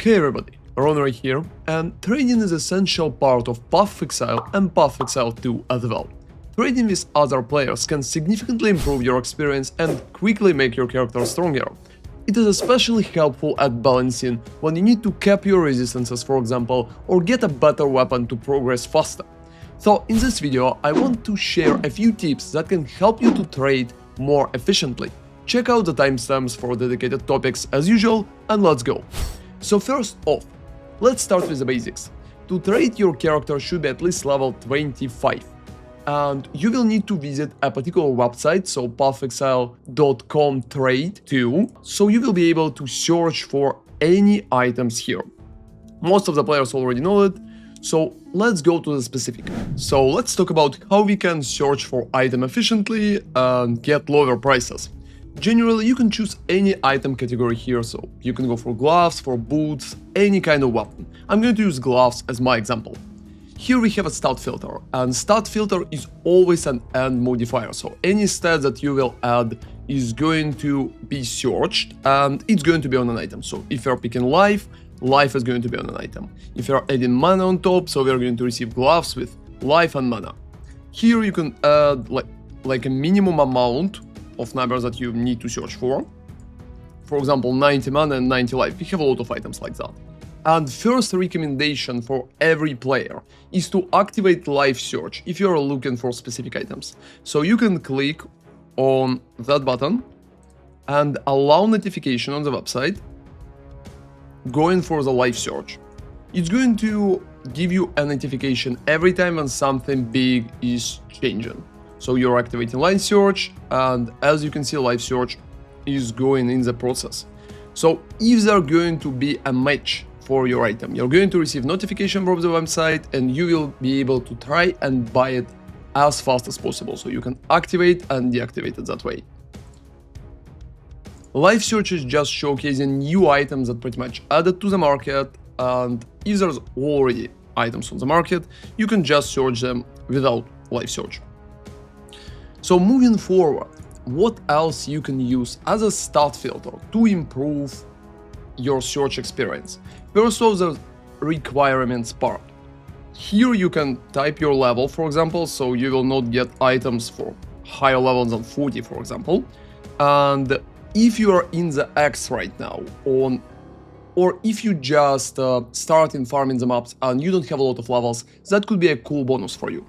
Hey everybody, ronarray here, and trading is an essential part of Path of Exile and Path of Exile 2 as well. Trading with other players can significantly improve your experience and quickly make your character stronger. It is especially helpful at balancing when you need to cap your resistances, for example, or get a better weapon to progress faster. So in this video I want to share a few tips that can help you to trade more efficiently. Check out the timestamps for dedicated topics as usual, and let's go. So first off, let's start with the basics. To trade, your character should be at least level 25. And you will need to visit a particular website, so pathofexile.com trade 2, so you will be able to search for any items here. Most of the players already know it, so let's go to the specific. So let's talk about how we can search for item efficiently and get lower prices. Generally, you can choose any item category here, so you can go for gloves, for boots, any kind of weapon. I'm going to use gloves as my example. Here we have a stat filter, and stat filter is always an AND modifier, so any stat that you will add is going to be searched, and it's going to be on an item. So if you're picking life, life is going to be on an item. If you're adding mana on top, so we're going to receive gloves with life and mana. Here you can add like a minimum amount of numbers that you need to search for. For example, 90 mana and 90 life. We have a lot of items like that. And first recommendation for every player is to activate live search if you're looking for specific items. So you can click on that button and allow notification on the website going for the live search. It's going to give you a notification every time when something big is changing. So you're activating live search, and as you can see, live search is going in the process. So if there's going to be a match for your item, you're going to receive notification from the website, and you will be able to try and buy it as fast as possible. So you can activate and deactivate it that way. Live search is just showcasing new items that pretty much added to the market, and if there's already items on the market, you can just search them without live search. So moving forward, what else you can use as a stat filter to improve your search experience? First of the requirements part. Here you can type your level, for example, so you will not get items for higher levels than 40, for example. And if you are in the X right now, or if you just start in farming the maps and you don't have a lot of levels, that could be a cool bonus for you.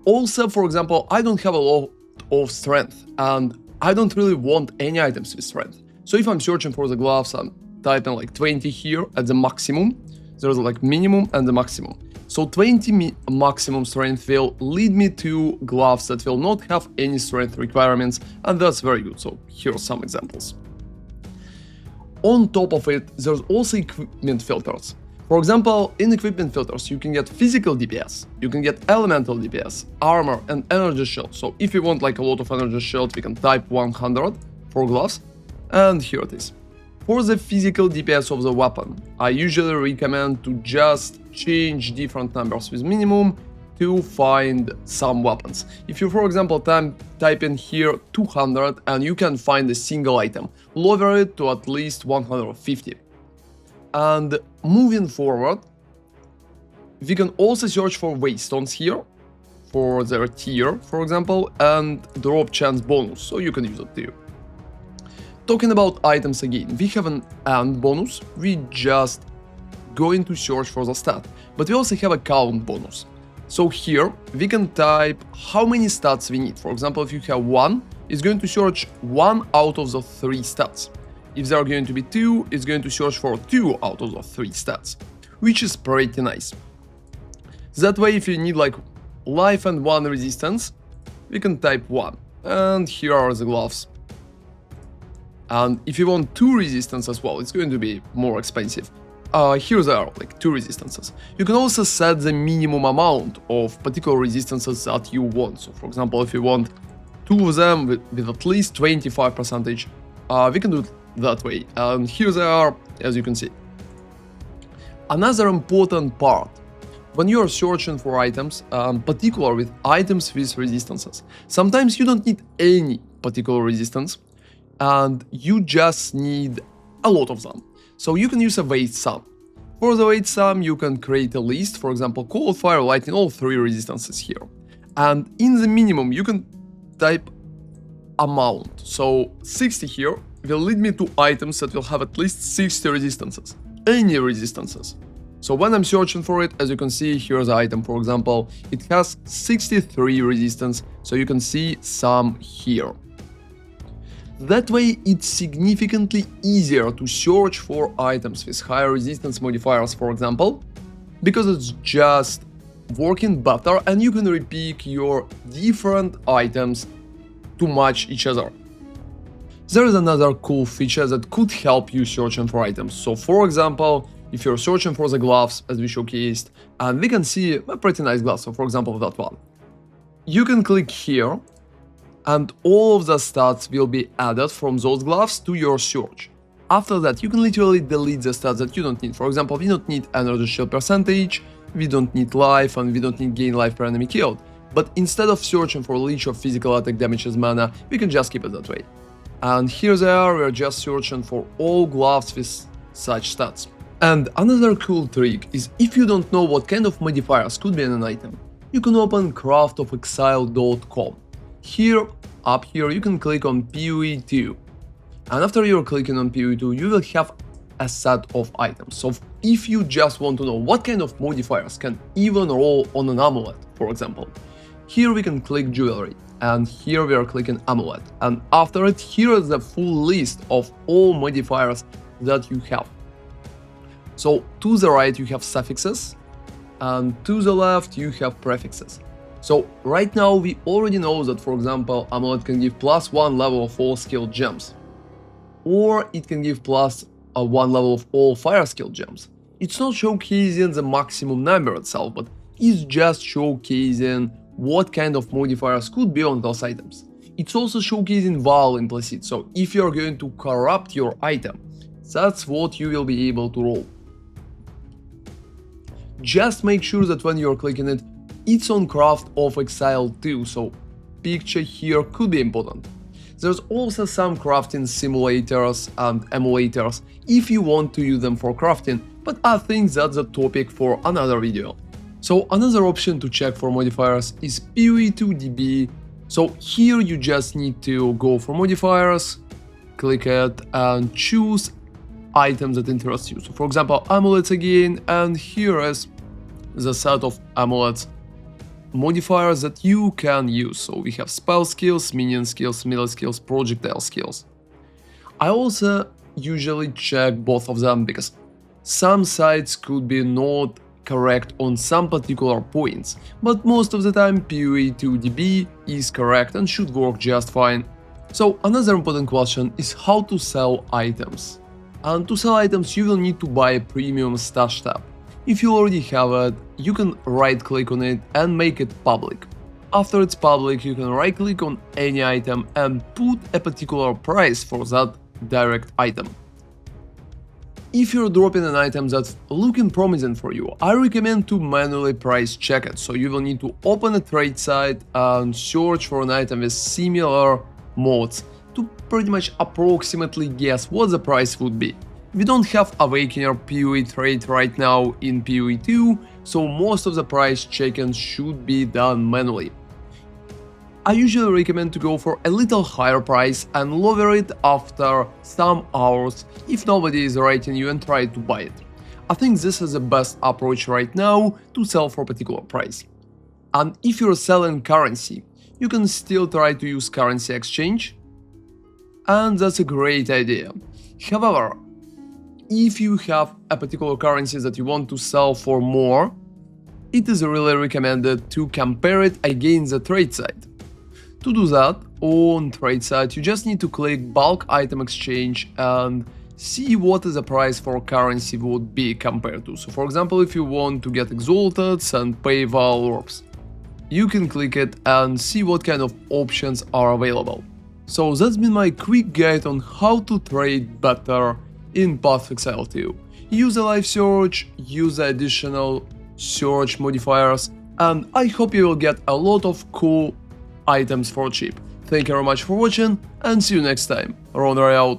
Also, for example, I don't have a lot of strength, and I don't really want any items with strength. So if I'm searching for the gloves, I'm typing like 20 here at the maximum. There's like minimum and the maximum. So 20 maximum strength will lead me to gloves that will not have any strength requirements, and that's very good. So here are some examples. On top of it, there's also equipment filters. For example, in equipment filters, you can get physical DPS, you can get elemental DPS, armor, and energy shield. So if you want like a lot of energy shield, we can type 100 for gloves, and here it is. For the physical DPS of the weapon, I usually recommend to just change different numbers with minimum to find some weapons. If you, for example, type in here 200 and you can find a single item, lower it to at least 150. And moving forward, we can also search for waystones here, for their tier, for example, and drop chance bonus, so you can use it too. Talking about items again, we have an AND bonus, we just going to search for the stat, but we also have a count bonus. So here, we can type how many stats we need. For example, if you have 1, it's going to search 1 out of the 3 stats. If there are going to be 2, it's going to search for 2 out of the 3 stats, which is pretty nice. That way, if you need like life and 1 resistance, we can type 1. And here are the gloves. And if you want 2 resistance as well, it's going to be more expensive. Here they are, like 2 resistances. You can also set the minimum amount of particular resistances that you want. So for example, if you want 2 of them with at least 25%, we can do it that way. And here they are, as you can see. Another important part, when you are searching for items, particularly with items with resistances, sometimes you don't need any particular resistance, and you just need a lot of them. So you can use a weight sum. For the weight sum, you can create a list, for example, cold, fire, lightning, all 3 resistances here. And in the minimum, you can type amount. So 60 here will lead me to items that will have at least 60 resistances, any resistances. So when I'm searching for it, as you can see, here's the item, for example, it has 63 resistance, so you can see some here. That way, it's significantly easier to search for items with higher resistance modifiers, for example, because it's just working better and you can repick your different items to match each other. There is another cool feature that could help you searching for items. So for example, if you're searching for the gloves, as we showcased, and we can see a pretty nice glove, so for example that one. You can click here, and all of the stats will be added from those gloves to your search. After that, you can literally delete the stats that you don't need. For example, we don't need energy shield percentage, we don't need life, and we don't need gain life per enemy killed. But instead of searching for leech of physical attack damages mana, we can just keep it that way. And here they are, we're just searching for all gloves with such stats. And another cool trick is if you don't know what kind of modifiers could be in an item, you can open craftofexile.com. Here, up here, you can click on PoE 2. And after you're clicking on PoE 2, you will have a set of items. So if you just want to know what kind of modifiers can even roll on an amulet, for example, here we can click jewelry. And here we are clicking amulet. And after it, here is the full list of all modifiers that you have. So to the right you have suffixes, and to the left you have prefixes. So right now we already know that, for example, amulet can give +1 level of all skilled gems, or it can give +1 level of all fire skill gems. It's not showcasing the maximum number itself, but it's just showcasing what kind of modifiers could be on those items. It's also showcasing val implicit, so if you're going to corrupt your item, that's what you will be able to roll. Just make sure that when you're clicking it, it's on Path of Exile too, so picture here could be important. There's also some crafting simulators and emulators if you want to use them for crafting, but I think that's a topic for another video. So another option to check for modifiers is PoE2DB. So here you just need to go for modifiers, click it and choose items that interest you. So for example, amulets again, and here is the set of amulets modifiers that you can use. So we have spell skills, minion skills, melee skills, projectile skills. I also usually check both of them because some sites could be not correct on some particular points, but most of the time PoE2DB is correct and should work just fine. So another important question is how to sell items. And to sell items you will need to buy a premium stash tab. If you already have it, you can right click on it and make it public. After it's public, you can right click on any item and put a particular price for that direct item. If you're dropping an item that's looking promising for you, I recommend to manually price check it. So you will need to open a trade site and search for an item with similar mods to pretty much approximately guess what the price would be. We don't have Awakener PoE trade right now in PoE 2, so most of the price checking should be done manually. I usually recommend to go for a little higher price and lower it after some hours if nobody is rating you and try to buy it. I think this is the best approach right now to sell for a particular price. And if you're selling currency, you can still try to use currency exchange, and that's a great idea. However, if you have a particular currency that you want to sell for more, it is really recommended to compare it against the trade site. To do that, on trade site you just need to click bulk item exchange and see what the price for currency would be compared to. So for example, if you want to get exalted and pay val orbs, you can click it and see what kind of options are available. So that's been my quick guide on how to trade better in Path of Exile 2. Use a live search, use the additional search modifiers, and I hope you will get a lot of cool items for cheap. Thank you very much for watching, and see you next time. ronarray out.